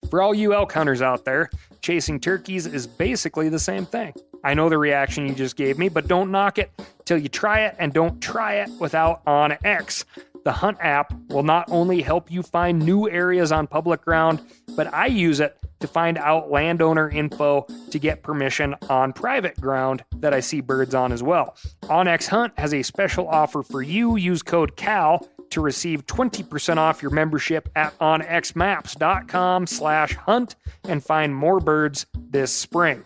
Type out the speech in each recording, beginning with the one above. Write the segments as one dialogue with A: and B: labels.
A: For all you elk hunters out there, chasing turkeys is basically the same thing. I know the reaction you just gave me, but don't knock it till you try it, and don't try it without OnX. The Hunt app will not only help you find new areas on public ground, but I use it to find out landowner info to get permission on private ground that I see birds on as well. OnX Hunt has a special offer for you. Use code CAL to receive 20% off your membership at onxmaps.com/hunt and find more birds this spring.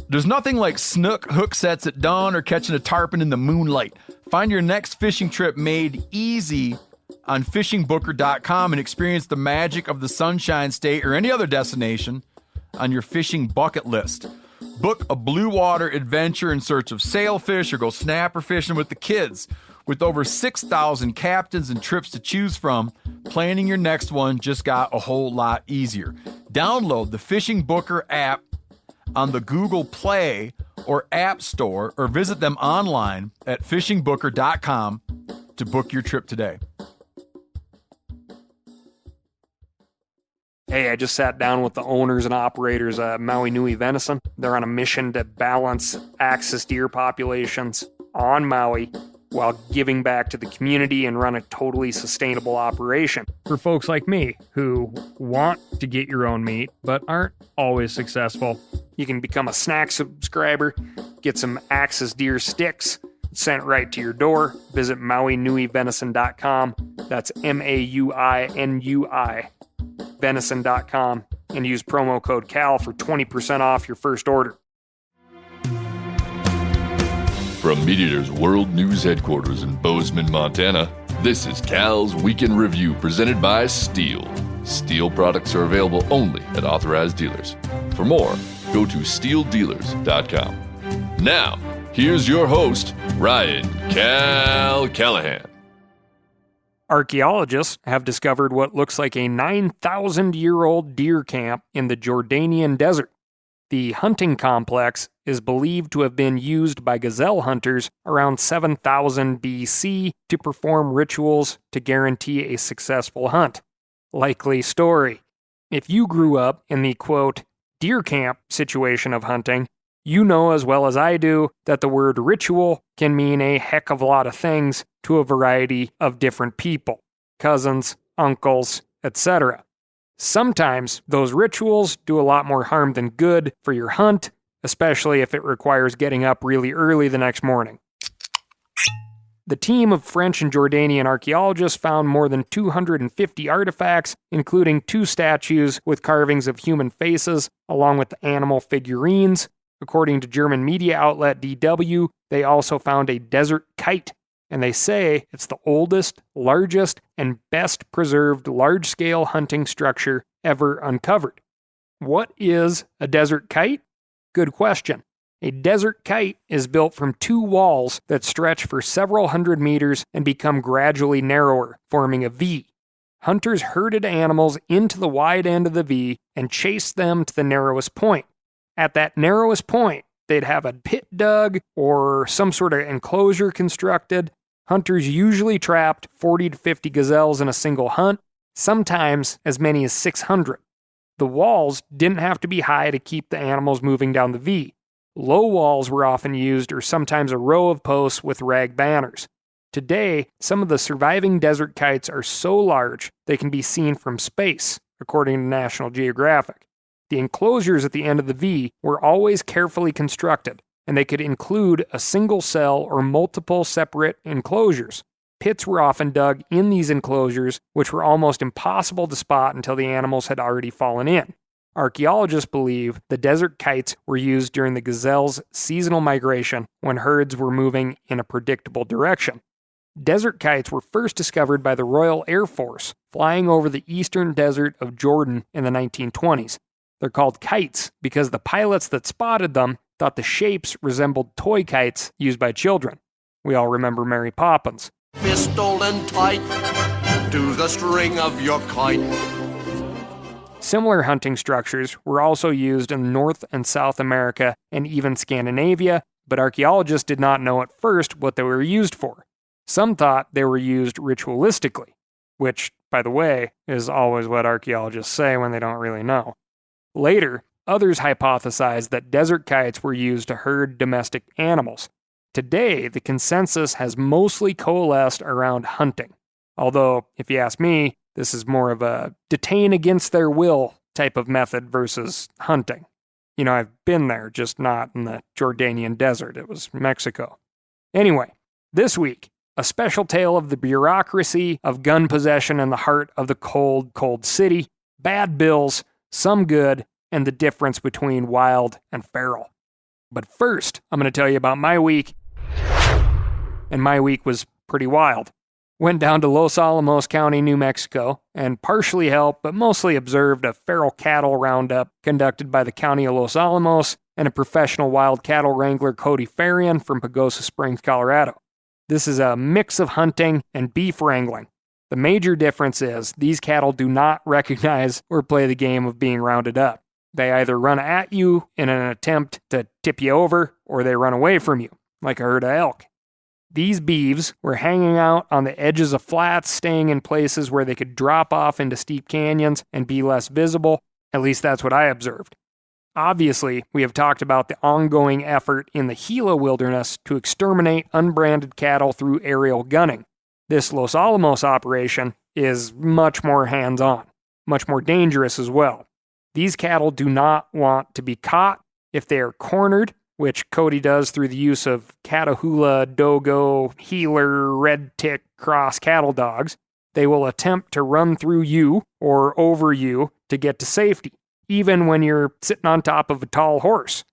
B: There's nothing like snook hook sets at dawn or catching a tarpon in the moonlight. Find your next fishing trip made easy on fishingbooker.com and experience the magic of the Sunshine State or any other destination on your fishing bucket list. Book a blue water adventure in search of sailfish or go snapper fishing with the kids. With over 6,000 captains and trips to choose from, planning your next one just got a whole lot easier. Download the Fishing Booker app on the Google Play or App Store, or visit them online at fishingbooker.com to book your trip today.
A: Hey, I just sat down with the owners and operators of Maui Nui Venison. They're on a mission to balance axis deer populations on Maui while giving back to the community and run a totally sustainable operation. For folks like me who want to get your own meat but aren't always successful, you can become a snack subscriber, get some axis deer sticks sent right to your door. Visit MauiNuiVenison.com. That's MAUINUI venison.com and use promo code CAL for 20% off your first order.
C: From MeatEater's World News Headquarters in Bozeman, Montana, this is Cal's Weekend Review presented by Steel. Steel products are available only at authorized dealers. For more, go to steeldealers.com. Now, here's your host, Ryan Cal Callahan.
A: Archaeologists have discovered what looks like a 9,000-year-old deer camp in the Jordanian desert. The hunting complex is believed to have been used by gazelle hunters around 7000 BC to perform rituals to guarantee a successful hunt. Likely story. If you grew up in the, quote, deer camp situation of hunting, you know as well as I do that the word ritual can mean a heck of a lot of things to a variety of different people, cousins, uncles, etc. Sometimes those rituals do a lot more harm than good for your hunt, especially if it requires getting up really early the next morning. The team of French and Jordanian archaeologists found more than 250 artifacts, including 2 statues with carvings of human faces, along with animal figurines. According to German media outlet DW, they also found a desert kite, and they say it's the oldest, largest, and best preserved large-scale hunting structure ever uncovered. What is a desert kite? Good question. A desert kite is built from 2 walls that stretch for several hundred meters and become gradually narrower, forming a V. Hunters herded animals into the wide end of the V and chased them to the narrowest point. At that narrowest point, they'd have a pit dug or some sort of enclosure constructed. Hunters usually trapped 40 to 50 gazelles in a single hunt, sometimes as many as 600. The walls didn't have to be high to keep the animals moving down the V. Low walls were often used, or sometimes a row of posts with rag banners. Today, some of the surviving desert kites are so large they can be seen from space, according to National Geographic. The enclosures at the end of the V were always carefully constructed, and they could include a single cell or multiple separate enclosures. Pits were often dug in these enclosures, which were almost impossible to spot until the animals had already fallen in. Archaeologists believe the desert kites were used during the gazelle's seasonal migration when herds were moving in a predictable direction. Desert kites were first discovered by the Royal Air Force, flying over the eastern desert of Jordan in the 1920s. They're called kites because the pilots that spotted them thought the shapes resembled toy kites used by children. We all remember Mary Poppins.
D: Pistol and tight to the string of your kite.
A: Similar hunting structures were also used in North and South America and even Scandinavia, but archaeologists did not know at first what they were used for. Some thought they were used ritualistically, which, by the way, is always what archaeologists say when they don't really know. Later, others hypothesized that desert kites were used to herd domestic animals. Today, the consensus has mostly coalesced around hunting. Although, if you ask me, this is more of a detain against their will type of method versus hunting. You know, I've been there, just not in the Jordanian desert. It was Mexico. Anyway, this week, a special tale of the bureaucracy of gun possession in the heart of the cold, cold city, bad bills, some good, and the difference between wild and feral. But first, I'm going to tell you about my week. And my week was pretty wild. Went down to Los Alamos County, New Mexico, and partially helped, but mostly observed a feral cattle roundup conducted by the County of Los Alamos and a professional wild cattle wrangler, Cody Farian, from Pagosa Springs, Colorado. This is a mix of hunting and beef wrangling. The major difference is these cattle do not recognize or play the game of being rounded up. They either run at you in an attempt to tip you over, or they run away from you, like a herd of elk. These beeves were hanging out on the edges of flats, staying in places where they could drop off into steep canyons and be less visible. At least that's what I observed. Obviously, we have talked about the ongoing effort in the Gila wilderness to exterminate unbranded cattle through aerial gunning. This Los Alamos operation is much more hands-on, much more dangerous as well. These cattle do not want to be caught. If they are cornered, which Cody does through the use of Catahoula, Dogo, Heeler, Red Tick Cross cattle dogs, they will attempt to run through you or over you to get to safety, even when you're sitting on top of a tall horse.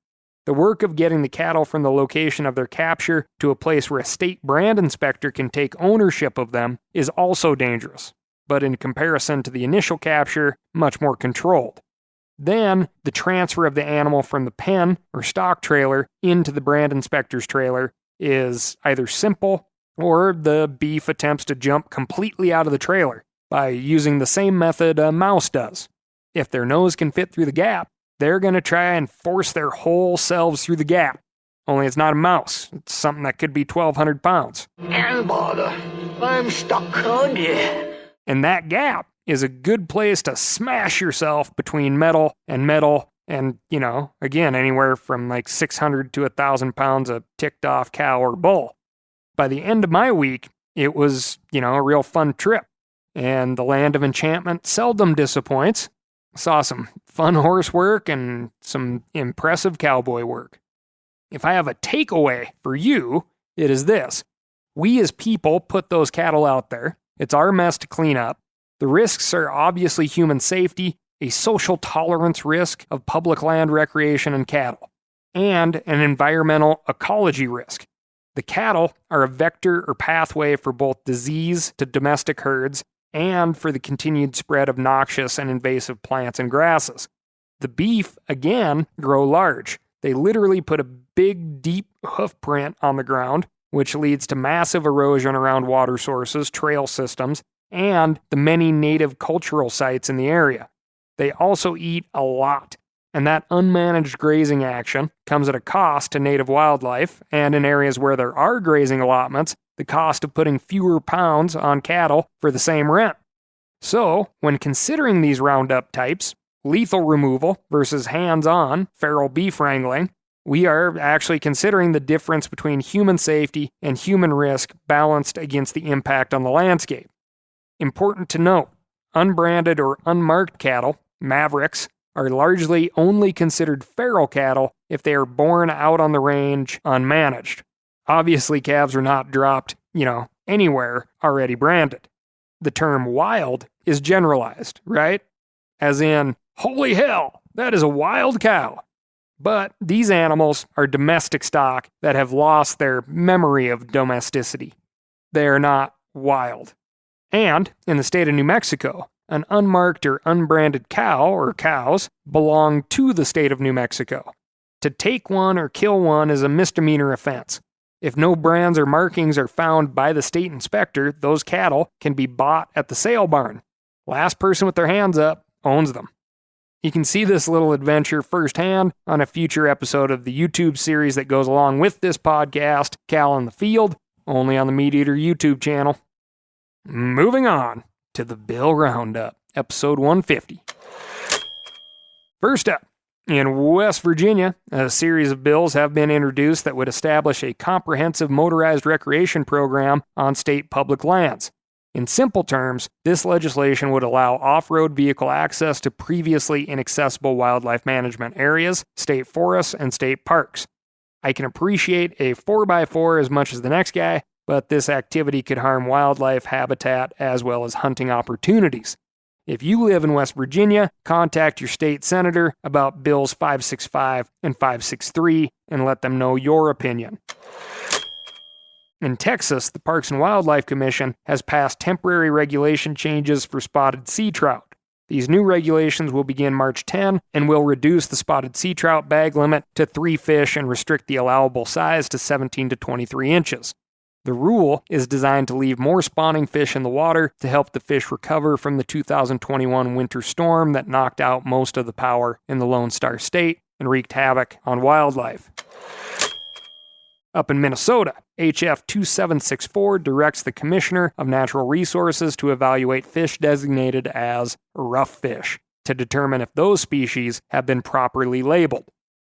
A: The work of getting the cattle from the location of their capture to a place where a state brand inspector can take ownership of them is also dangerous, but in comparison to the initial capture, much more controlled. Then, the transfer of the animal from the pen or stock trailer into the brand inspector's trailer is either simple or the beef attempts to jump completely out of the trailer by using the same method a mouse does. If their nose can fit through the gap, they're going to try and force their whole selves through the gap. Only it's not a mouse. It's something that could be 1,200 pounds.
E: And bother, I'm stuck on you.
A: And that gap is a good place to smash yourself between metal and, again, anywhere from like 600 to 1,000 pounds of ticked off cow or bull. By the end of my week, it was, a real fun trip. And the Land of Enchantment seldom disappoints. Saw some fun horse work and some impressive cowboy work. If I have a takeaway for you, it is this. We as people put those cattle out there. It's our mess to clean up. The risks are obviously human safety, a social tolerance risk of public land recreation and cattle, and an environmental ecology risk. The cattle are a vector or pathway for both disease to domestic herds and for the continued spread of noxious and invasive plants and grasses. The beef, again, grow large. They literally put a big, deep hoof print on the ground, which leads to massive erosion around water sources, trail systems, and the many native cultural sites in the area. They also eat a lot, and that unmanaged grazing action comes at a cost to native wildlife, and in areas where there are grazing allotments, the cost of putting fewer pounds on cattle for the same rent. So, when considering these roundup types, lethal removal versus hands-on feral beef wrangling, we are actually considering the difference between human safety and human risk balanced against the impact on the landscape. Important to note, unbranded or unmarked cattle, mavericks, are largely only considered feral cattle if they are born out on the range unmanaged. Obviously, calves are not dropped, anywhere already branded. The term wild is generalized, right? As in, holy hell, that is a wild cow. But these animals are domestic stock that have lost their memory of domesticity. They are not wild. And, in the state of New Mexico, an unmarked or unbranded cow or cows belong to the state of New Mexico. To take one or kill one is a misdemeanor offense. If no brands or markings are found by the state inspector, those cattle can be bought at the sale barn. Last person with their hands up owns them. You can see this little adventure firsthand on a future episode of the YouTube series that goes along with this podcast, Cal in the Field, only on the Meat Eater YouTube channel. Moving on to the Bill Roundup, episode 150. First up, in West Virginia, a series of bills have been introduced that would establish a comprehensive motorized recreation program on state public lands. In simple terms, this legislation would allow off-road vehicle access to previously inaccessible wildlife management areas, state forests, and state parks. I can appreciate a 4x4 as much as the next guy, but this activity could harm wildlife habitat as well as hunting opportunities. If you live in West Virginia, contact your state senator about Bills 565 and 563 and let them know your opinion. In Texas, the Parks and Wildlife Commission has passed temporary regulation changes for spotted sea trout. These new regulations will begin March 10 and will reduce the spotted sea trout bag limit to 3 fish and restrict the allowable size to 17 to 23 inches. The rule is designed to leave more spawning fish in the water to help the fish recover from the 2021 winter storm that knocked out most of the power in the Lone Star State and wreaked havoc on wildlife. Up in Minnesota, HF 2764 directs the Commissioner of Natural Resources to evaluate fish designated as rough fish to determine if those species have been properly labeled.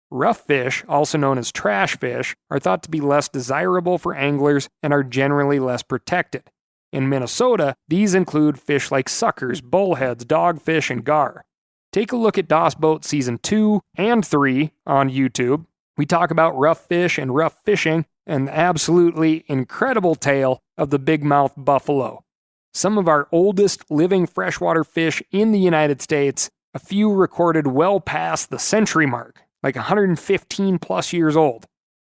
A: Rough fish, also known as trash fish, are thought to be less desirable for anglers and are generally less protected. In Minnesota, these include fish like suckers, bullheads, dogfish, and gar. Take a look at Das Boat Season 2 and 3 on YouTube. We talk about rough fish and rough fishing and the absolutely incredible tale of the big-mouth buffalo. Some of our oldest living freshwater fish in the United States, a few recorded well past the century mark, like 115 plus years old.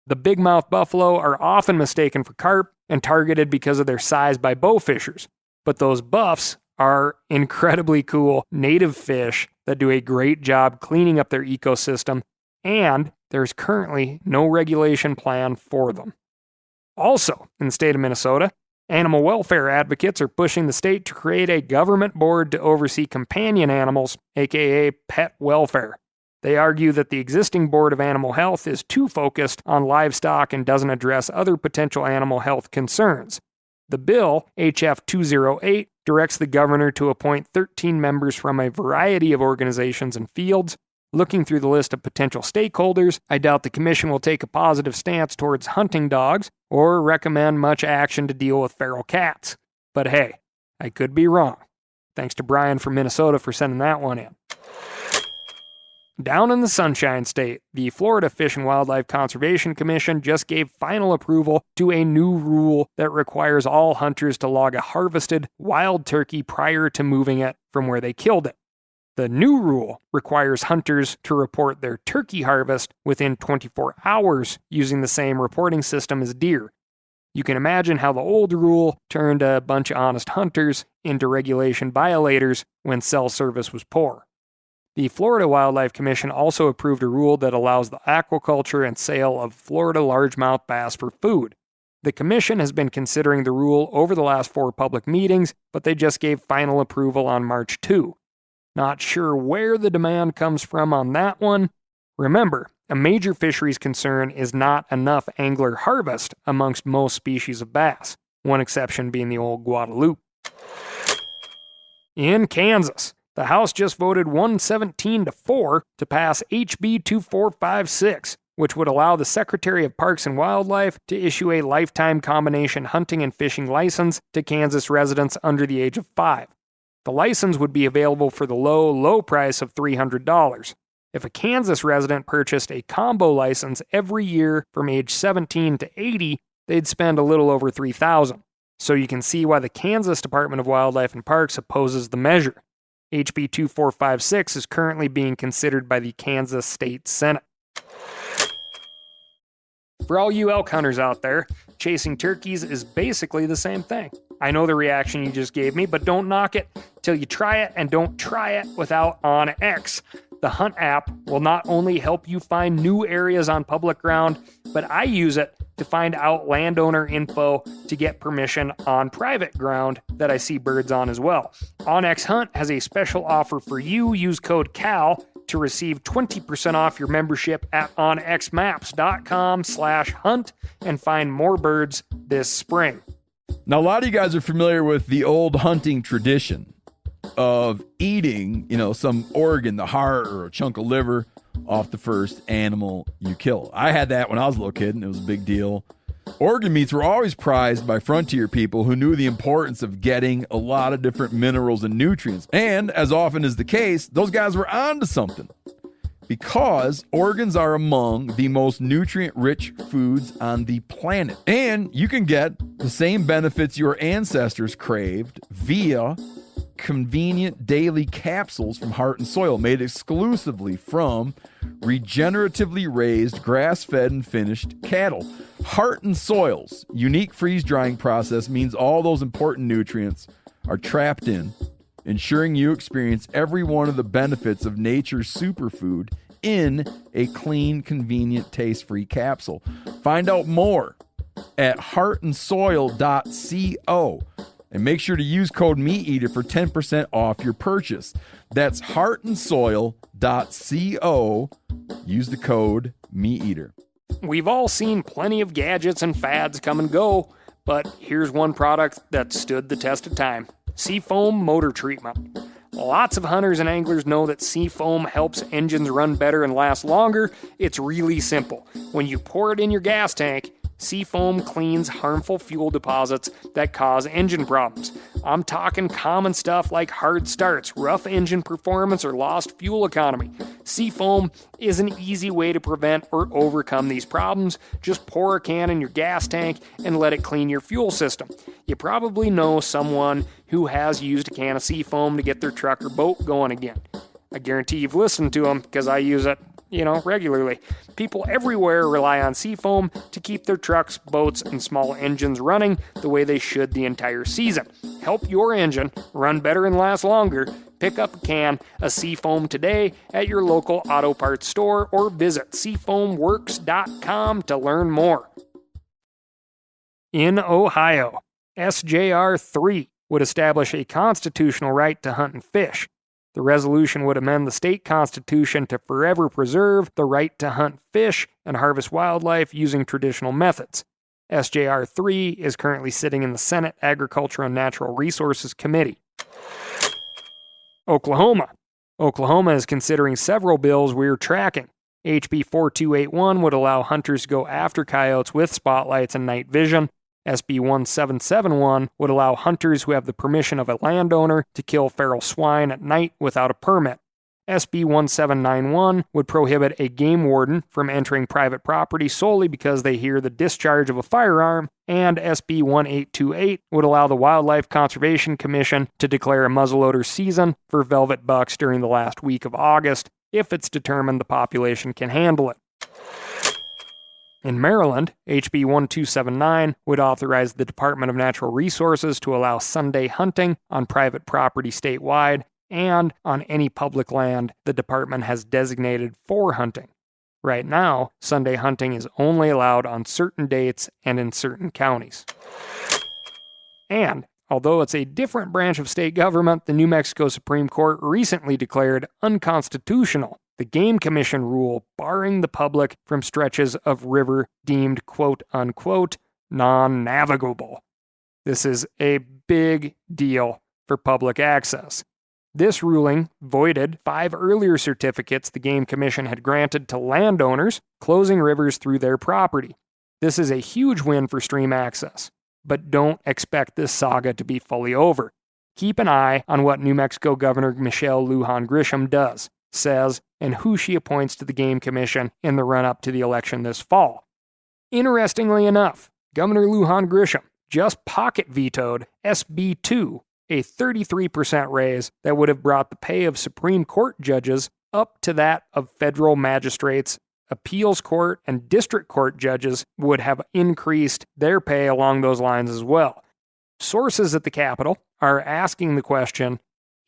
A: The big-mouth buffalo are often mistaken for carp and targeted because of their size by bow fishers. But those buffs are incredibly cool native fish that do a great job cleaning up their ecosystem, and there's currently no regulation plan for them. Also, in the state of Minnesota, animal welfare advocates are pushing the state to create a government board to oversee companion animals, aka pet welfare. They argue that the existing Board of Animal Health is too focused on livestock and doesn't address other potential animal health concerns. The bill, HF 208, directs the governor to appoint 13 members from a variety of organizations and fields. Looking through the list of potential stakeholders, I doubt the commission will take a positive stance towards hunting dogs or recommend much action to deal with feral cats. But hey, I could be wrong. Thanks to Brian from Minnesota for sending that one in. Down in the Sunshine State, the Florida Fish and Wildlife Conservation Commission just gave final approval to a new rule that requires all hunters to log a harvested wild turkey prior to moving it from where they killed it. The new rule requires hunters to report their turkey harvest within 24 hours using the same reporting system as deer. You can imagine how the old rule turned a bunch of honest hunters into regulation violators when cell service was poor. The Florida Wildlife Commission also approved a rule that allows the aquaculture and sale of Florida largemouth bass for food. The commission has been considering the rule over the last 4 public meetings, but they just gave final approval on March 2. Not sure where the demand comes from on that one. Remember, a major fisheries concern is not enough angler harvest amongst most species of bass, one exception being the old Guadalupe. In Kansas, the House just voted 117-4 to pass HB 2456, which would allow the Secretary of Parks and Wildlife to issue a lifetime combination hunting and fishing license to Kansas residents under the age of 5. The license would be available for the low price of $300. If a Kansas resident purchased a combo license every year from age 17 to 80, they'd spend a little over $3,000. So you can see why the Kansas Department of Wildlife and Parks opposes the measure. HB 2456 is currently being considered by the Kansas State Senate. For all you elk hunters out there, chasing turkeys is basically the same thing. I know the reaction you just gave me, but don't knock it till you try it, and don't try it without OnX. The Hunt app will not only help you find new areas on public ground, but I use it to find out landowner info to get permission on private ground that I see birds on as well. OnX Hunt has a special offer for you. Use code CAL to receive 20% off your membership at onxmaps.com/hunt and find more birds this spring.
B: Now, a lot of you guys are familiar with the old hunting tradition. of eating, some organ, the heart or a chunk of liver off the first animal you kill. I had that when I was a little kid, and it was a big deal. Organ meats were always prized by frontier people who knew the importance of getting a lot of different minerals and nutrients. And as often is the case, those guys were onto something, because organs are among the most nutrient-rich foods on the planet. And you can get the same benefits your ancestors craved via convenient daily capsules from Heart and Soil, made exclusively from regeneratively raised, grass-fed, and finished cattle. Heart and Soil's unique freeze-drying process means all those important nutrients are trapped in, ensuring you experience every one of the benefits of nature's superfood in a clean, convenient, taste-free capsule. Find out more at heartandsoil.co. And make sure to use code MeatEater for 10% off your purchase. That's heartandsoil.co. Use the code MeatEater.
A: We've all seen plenty of gadgets and fads come and go, but here's one product that stood the test of time: Seafoam Motor Treatment. Lots of hunters and anglers know that Seafoam helps engines run better and last longer. It's really simple. When you pour it in your gas tank, Seafoam cleans harmful fuel deposits that cause engine problems. I'm talking common stuff like hard starts, rough engine performance, or lost fuel economy. Seafoam is an easy way to prevent or overcome these problems. Just pour a can in your gas tank and let it clean your fuel system. You probably know someone who has used a can of Seafoam to get their truck or boat going again. I guarantee you've listened to them, because I use it regularly. People everywhere rely on Seafoam to keep their trucks, boats, and small engines running the way they should the entire season. Help your engine run better and last longer. Pick up a can of Seafoam today at your local auto parts store, or visit seafoamworks.com to learn more. In Ohio, SJR 3 would establish a constitutional right to hunt and fish. The resolution would amend the state constitution to forever preserve the right to hunt, fish, and harvest wildlife using traditional methods. SJR 3 is currently sitting in the Senate Agriculture and Natural Resources Committee. Oklahoma. Oklahoma is considering several bills we're tracking. HB 4281 would allow hunters to go after coyotes with spotlights and night vision. SB 1771 would allow hunters who have the permission of a landowner to kill feral swine at night without a permit. SB 1791 would prohibit a game warden from entering private property solely because they hear the discharge of a firearm. And SB 1828 would allow the Wildlife Conservation Commission to declare a muzzleloader season for velvet bucks during the last week of August if it's determined the population can handle it. In Maryland, HB 1279 would authorize the Department of Natural Resources to allow Sunday hunting on private property statewide and on any public land the department has designated for hunting. Right now, Sunday hunting is only allowed on certain dates and in certain counties. And, although it's a different branch of state government, the New Mexico Supreme Court recently declared unconstitutional the Game Commission rule barring the public from stretches of river deemed quote-unquote non-navigable. This is a big deal for public access. This ruling voided 5 earlier certificates the Game Commission had granted to landowners closing rivers through their property. This is a huge win for stream access, but don't expect this saga to be fully over. Keep an eye on what New Mexico Governor Michelle Lujan Grisham does, says, and who she appoints to the Game Commission in the run-up to the election this fall. Interestingly enough, Governor Lujan Grisham just pocket vetoed SB 2, a 33% raise that would have brought the pay of Supreme Court judges up to that of federal magistrates. Appeals court and district court judges would have increased their pay along those lines as well. Sources at the Capitol are asking the question,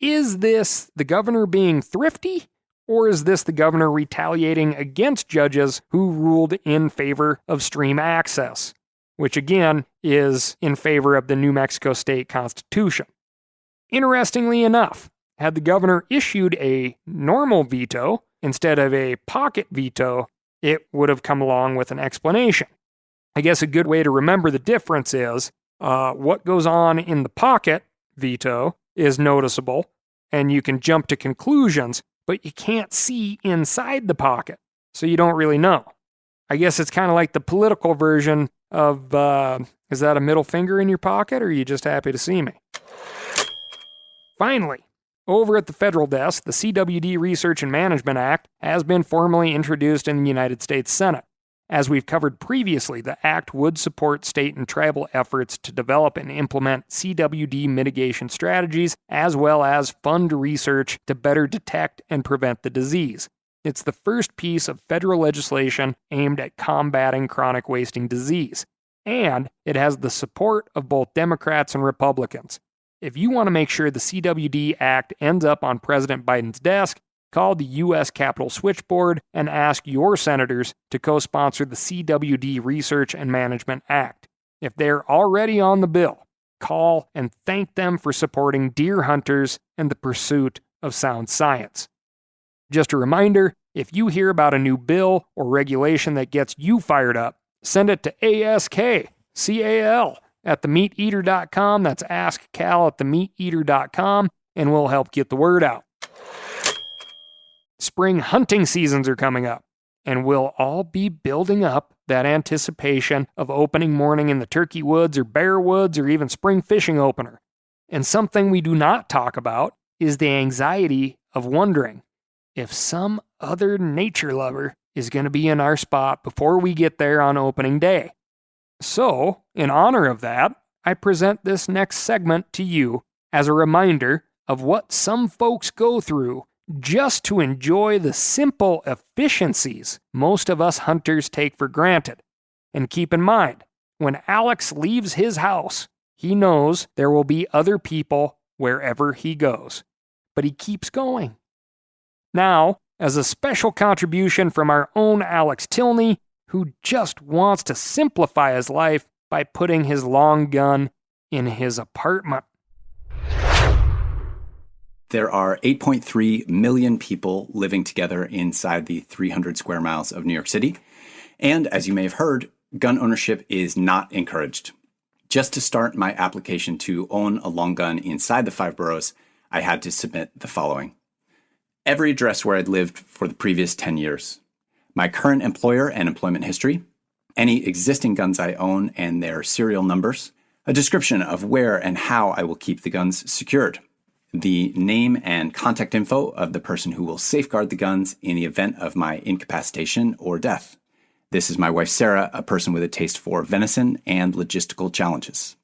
A: is this the governor being thrifty? Or is this the governor retaliating against judges who ruled in favor of stream access, which again is in favor of the New Mexico State Constitution? Interestingly enough, had the governor issued a normal veto instead of a pocket veto, it would have come along with an explanation. I guess a good way to remember the difference is what goes on in the pocket veto is noticeable, and you can jump to conclusions, but you can't see inside the pocket, so you don't really know. I guess it's kind of like the political version of, is that a middle finger in your pocket, or are you just happy to see me? Finally, over at the federal desk, the CWD Research and Management Act has been formally introduced in the United States Senate. As we've covered previously, the act would support state and tribal efforts to develop and implement CWD mitigation strategies, as well as fund research to better detect and prevent the disease. It's the first piece of federal legislation aimed at combating chronic wasting disease, and it has the support of both Democrats and Republicans. If you want to make sure the CWD Act ends up on President Biden's desk, call the U.S. Capitol Switchboard and ask your senators to co-sponsor the CWD Research and Management Act. If they're already on the bill, call and thank them for supporting deer hunters and the pursuit of sound science. Just a reminder, if you hear about a new bill or regulation that gets you fired up, send it to askcal@themeateater.com. That's askcal@themeateater.com, and we'll help get the word out. Spring hunting seasons are coming up, and we'll all be building up that anticipation of opening morning in the turkey woods or bear woods or even spring fishing opener. And something we do not talk about is the anxiety of wondering if some other nature lover is going to be in our spot before we get there on opening day. So, in honor of that, I present this next segment to you as a reminder of what some folks go through just to enjoy the simple efficiencies most of us hunters take for granted. And keep in mind, when Alex leaves his house, he knows there will be other people wherever he goes. But he keeps going. Now, as a special contribution from our own Alex Tilney, who just wants to simplify his life by putting his long gun in his apartment.
F: There are 8.3 million people living together inside the 300 square miles of New York City. And as you may have heard, gun ownership is not encouraged. Just to start my application to own a long gun inside the 5 boroughs, I had to submit the following. Every address where I'd lived for the previous 10 years, my current employer and employment history, any existing guns I own and their serial numbers, a description of where and how I will keep the guns secured, the name and contact info of the person who will safeguard the guns in the event of my incapacitation or death. This is my wife Sarah, a person with a taste for venison and logistical challenges.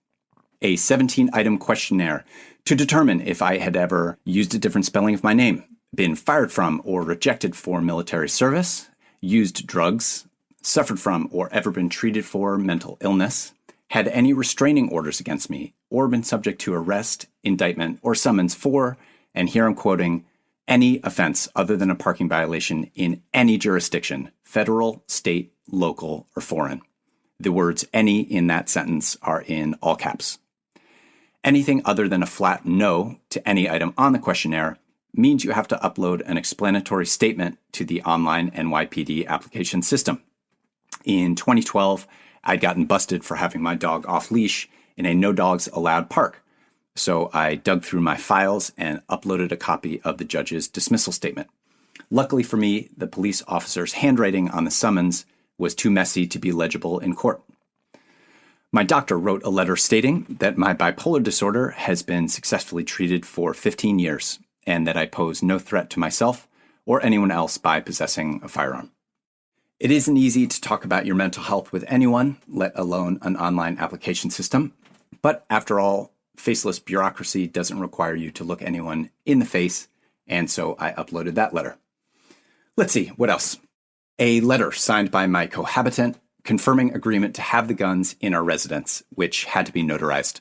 F: A 17-item questionnaire to determine if I had ever used a different spelling of my name, been fired from or rejected for military service, used drugs, suffered from or ever been treated for mental illness, had any restraining orders against me, or been subject to arrest, indictment, or summons for, and here I'm quoting, any offense other than a parking violation in any jurisdiction, federal, state, local, or foreign. The words any in that sentence are in all caps. Anything other than a flat no to any item on the questionnaire means you have to upload an explanatory statement to the online NYPD application system. In 2012, I'd gotten busted for having my dog off leash in a no dogs allowed park. So I dug through my files and uploaded a copy of the judge's dismissal statement. Luckily for me, the police officer's handwriting on the summons was too messy to be legible in court. My doctor wrote a letter stating that my bipolar disorder has been successfully treated for 15 years and that I pose no threat to myself or anyone else by possessing a firearm. It isn't easy to talk about your mental health with anyone, let alone an online application system. But after all, faceless bureaucracy doesn't require you to look anyone in the face, and so I uploaded that letter. Let's see, what else? A letter signed by my cohabitant confirming agreement to have the guns in our residence, which had to be notarized.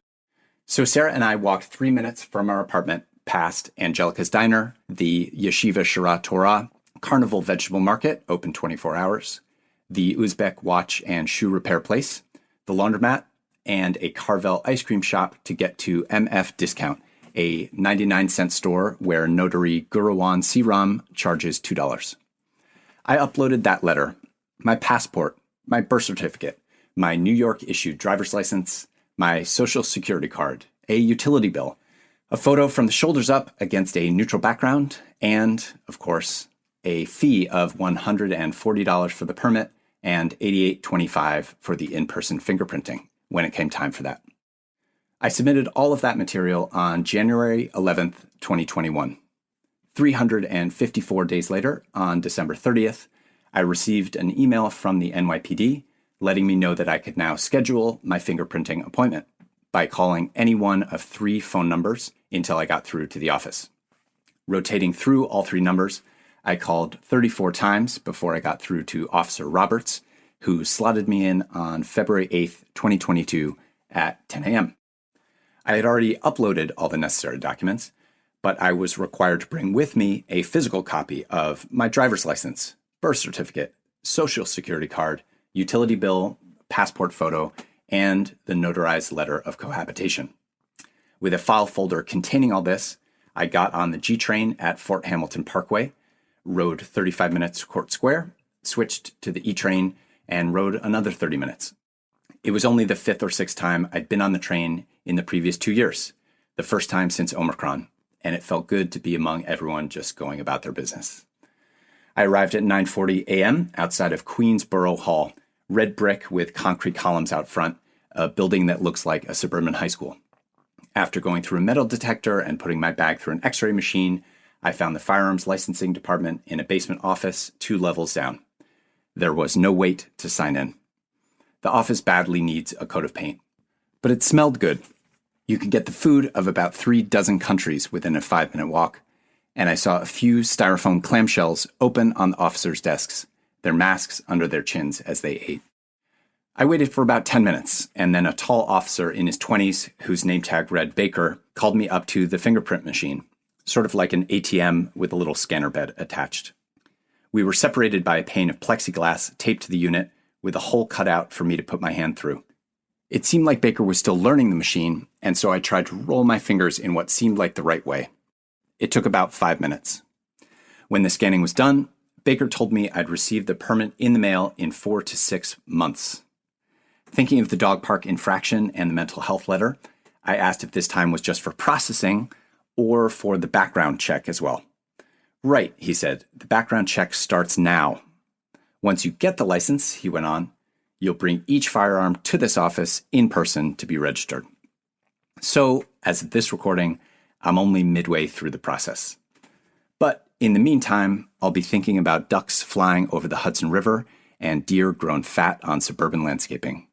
F: So Sarah and I walked 3 minutes from our apartment past Angelica's Diner, the Yeshiva Shara Torah, Carnival Vegetable Market, open 24 hours, the Uzbek Watch and Shoe Repair Place, the Laundromat, and a Carvel ice cream shop to get to MF Discount, a 99-cent store where notary Guruwan Siram charges $2. I uploaded that letter, my passport, my birth certificate, my New York-issued driver's license, my social security card, a utility bill, A photo from the shoulders up against a neutral background, and, of course, a fee of $140 for the permit and $88.25 for the in-person fingerprinting when it came time for that. I submitted all of that material on January 11th, 2021. 354 days later, on December 30th, I received an email from the NYPD letting me know that I could now schedule my fingerprinting appointment by calling any one of 3 phone numbers until I got through to the office. Rotating through all 3 numbers, I called 34 times before I got through to Officer Roberts, who slotted me in on February 8th, 2022 at 10 a.m. I had already uploaded all the necessary documents, but I was required to bring with me a physical copy of my driver's license, birth certificate, social security card, utility bill, passport photo, and the notarized letter of cohabitation. With a file folder containing all this, I got on the G train at Fort Hamilton Parkway, rode 35 minutes to Court Square, switched to the E train, and rode another 30 minutes. It was only the 5th or 6th time I'd been on the train in the previous 2 years, the first time since Omicron, and it felt good to be among everyone just going about their business. I arrived at 9:40 a.m. outside of Queensboro Hall, red brick with concrete columns out front, a building that looks like a suburban high school. After going through a metal detector and putting my bag through an x-ray machine, I found the firearms licensing department in a basement office 2 levels down. There was no wait to sign in. The office badly needs a coat of paint. But it smelled good. You could get the food of about 3 dozen countries within a 5-minute walk, and I saw a few styrofoam clamshells open on the officers' desks, their masks under their chins as they ate. I waited for about 10 minutes, and then a tall officer in his 20s, whose name tag read Baker, called me up to the fingerprint machine, sort of like an ATM with a little scanner bed attached. We were separated by a pane of plexiglass taped to the unit, with a hole cut out for me to put my hand through. It seemed like Baker was still learning the machine, and so I tried to roll my fingers in what seemed like the right way. It took about 5 minutes. When the scanning was done, Baker told me I'd receive the permit in the mail in 4 to 6 months. Thinking of the dog park infraction and the mental health letter, I asked if this time was just for processing or for the background check as well. Right, he said, the background check starts now. Once you get the license, he went on, you'll bring each firearm to this office in person to be registered. So, as of this recording, I'm only midway through the process. But in the meantime, I'll be thinking about ducks flying over the Hudson River and deer grown fat on suburban landscaping.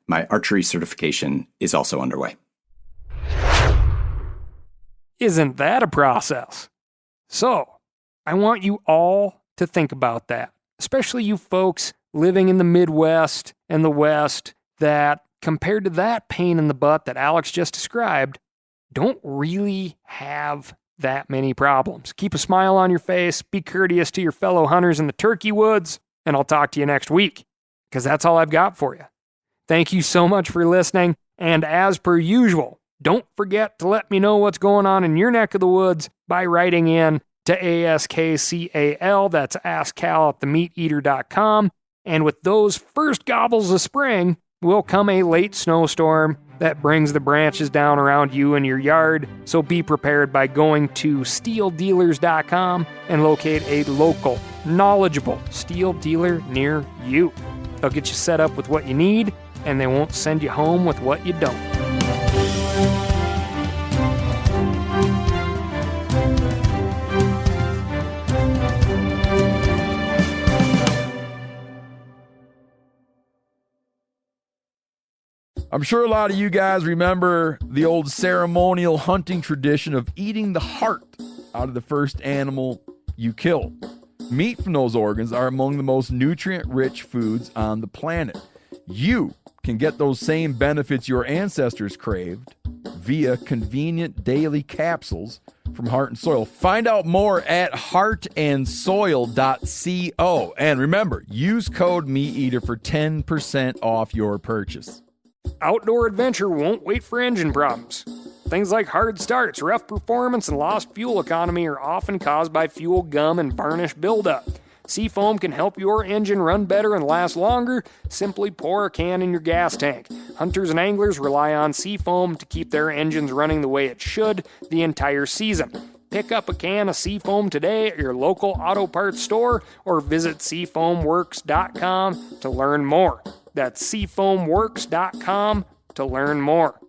F: My archery certification is also underway.
A: Isn't that a process? So, I want you all to think about that, especially you folks living in the Midwest and the West that, compared to that pain in the butt that Alex just described, don't really have that many problems. Keep a smile on your face, be courteous to your fellow hunters in the turkey woods, and I'll talk to you next week, because that's all I've got for you. Thank you so much for listening, and as per usual, don't forget to let me know what's going on in your neck of the woods by writing in to ASKCAL, that's askcal@themeateater.com, and with those first gobbles of spring will come a late snowstorm that brings the branches down around you and your yard, so be prepared by going to steeldealers.com and locate a local, knowledgeable steel dealer near you. They'll get you set up with what you need, and they won't send you home with what you don't.
B: I'm sure a lot of you guys remember the old ceremonial hunting tradition of eating the heart out of the first animal you kill. Meat from those organs are among the most nutrient-rich foods on the planet. You can get those same benefits your ancestors craved via convenient daily capsules from Heart and Soil. Find out more at heartandsoil.co. And remember, use code MeatEater for 10% off your purchase.
A: Outdoor adventure won't wait for engine problems. Things like hard starts, rough performance, and lost fuel economy are often caused by fuel gum and varnish buildup. Seafoam can help your engine run better and last longer. Simply pour a can in your gas tank. Hunters and anglers rely on Seafoam to keep their engines running the way it should the entire season. Pick up a can of Seafoam today at your local auto parts store or visit SeafoamWorks.com to learn more. That's SeafoamWorks.com to learn more.